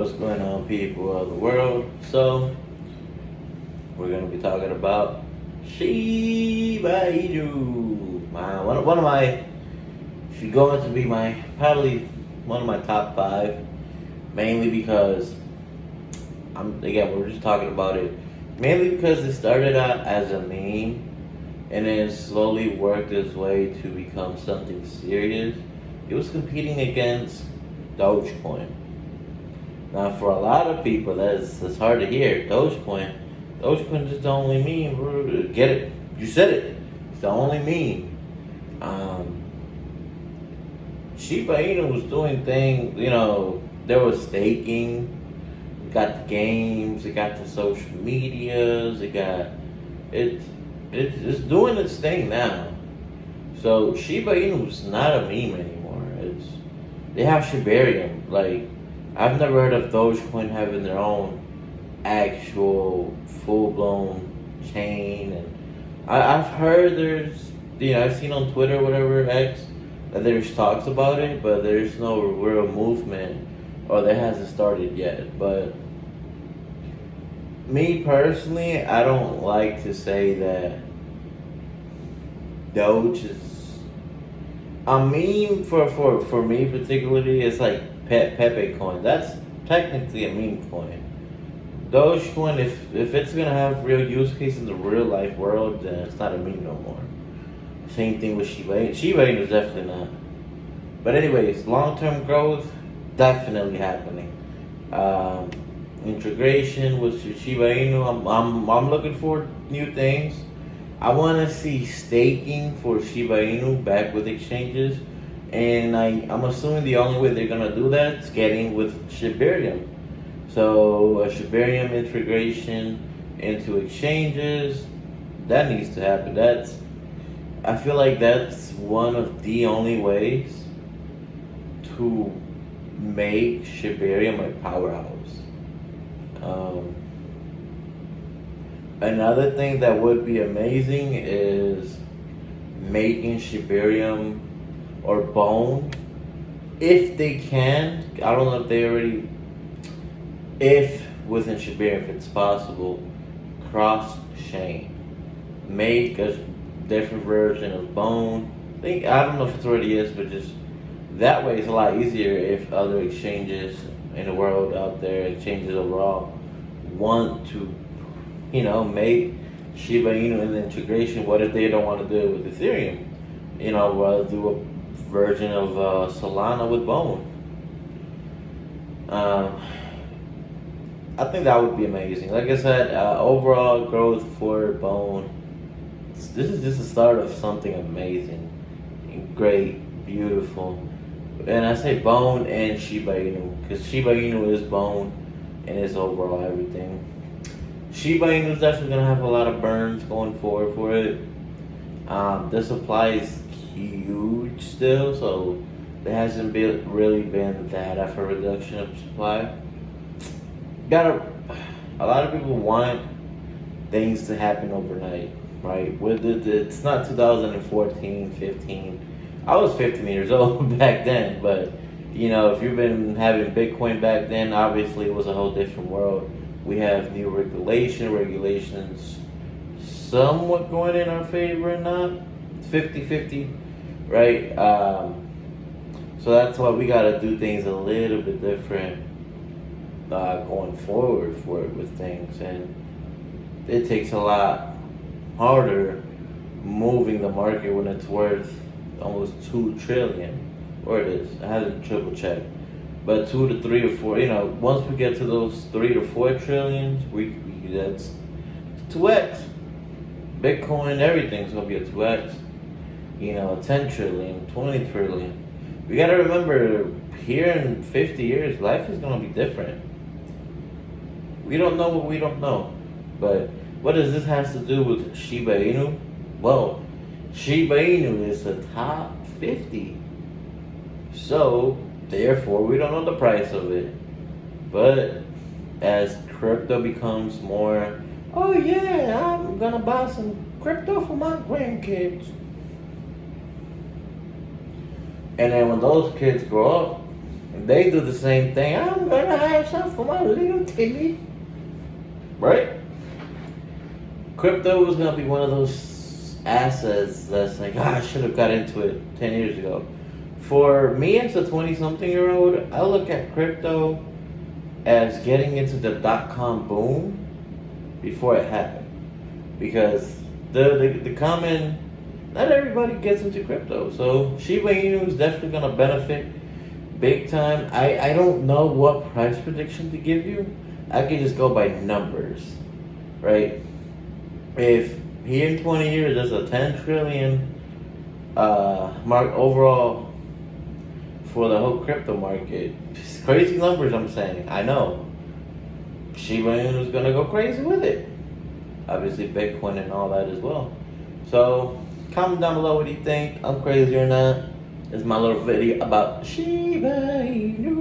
What's going on, people of the world? So, we're going to be talking about Shiba Inu. One of my, if you go into be my, probably one of my top five, mainly because, we're just talking about it, mainly because it started out as a meme and then slowly worked its way to become something serious. It was competing against Dogecoin. Now, for a lot of people, that's hard to hear. Dogecoin is the only meme. Get it? You said it. It's the only meme. Shiba Inu was doing things. There was staking. It got the games. It got the social medias. It's doing its thing now. So Shiba Inu is not a meme anymore. They have Shibarium. I've never heard of Dogecoin having their own actual full-blown chain, and I've heard I've seen on Twitter or whatever, X, that there's talks about it, but there's no real movement, or that hasn't started yet. But me personally, I don't like to say that Doge is a meme for me particularly. It's like Pepe coin. That's technically a meme coin. Dogecoin, if it's gonna have real use cases in the real life world, then it's not a meme no more. Same thing with Shiba Inu. Shiba Inu is definitely not. But anyways, long-term growth definitely happening. Integration with Shiba Inu. I'm looking for new things. I want to see staking for Shiba Inu back with exchanges. And I'm assuming the only way they're going to do that is getting with Shibarium. So a Shibarium integration into exchanges, that needs to happen. I feel like that's one of the only ways to make Shibarium a powerhouse. Another thing that would be amazing is making Shibarium or Bone, if they can. I don't know if they already, if within Shibarium, if it's possible, cross chain, make a different version of Bone. I don't know if it already is, but just that way it's a lot easier if other exchanges in the world out there, exchanges overall, want to, make Shiba Inu in the integration. What if they don't want to do it with Ethereum? Rather do a version of Solana with Bone. I think that would be amazing. Like I said, overall growth for Bone. This is just the start of something amazing, great, beautiful. And I say Bone and Shiba Inu because Shiba Inu is Bone and it's overall everything. Shiba Inu is definitely gonna have a lot of burns going forward for it. The supply is huge still, so there hasn't really been that of a reduction of supply. A lot of people want things to happen overnight, right? It's not 2014, 15. I was 15 years old back then, but if you've been having Bitcoin back then, obviously it was a whole different world. We have new regulations somewhat going in our favor and not 50-50, right? So that's why we got to do things a little bit different going forward for it with things, and it takes a lot harder moving the market when it's worth almost 2 trillion, or it is. I haven't triple checked, but 2 to 3 or 4. Once we get to those 3 to 4 trillions, that's 2x. Bitcoin, everything's gonna be a 2x. 10 trillion, 20 trillion. We gotta remember, here in 50 years, life is gonna be different. We don't know what we don't know. But what does this have to do with Shiba Inu? Well, Shiba Inu is the top 50. So, therefore, we don't know the price of it. But as crypto becomes more, oh yeah, I'm gonna buy some crypto for my grandkids. And then when those kids grow up, They do the same thing. I'm gonna have some for my little Timmy. Right? Crypto was gonna be one of those assets that's like, I should have got into it 10 years ago. For me as a 20-something-year-old, I look at crypto as getting into the dot-com boom before it happened. Because the common, not everybody gets into crypto. So Shiba Inu is definitely gonna benefit big time. I don't know what price prediction to give you. I can just go by numbers, right? If here in 20 years there's a 10 trillion mark overall for the whole crypto market, it's crazy numbers I'm saying. I know Shiba Inu is gonna go crazy with it. Obviously Bitcoin and all that as well. So comment down below what you think. I'm crazy or not. This is my little video about Shiba Inu.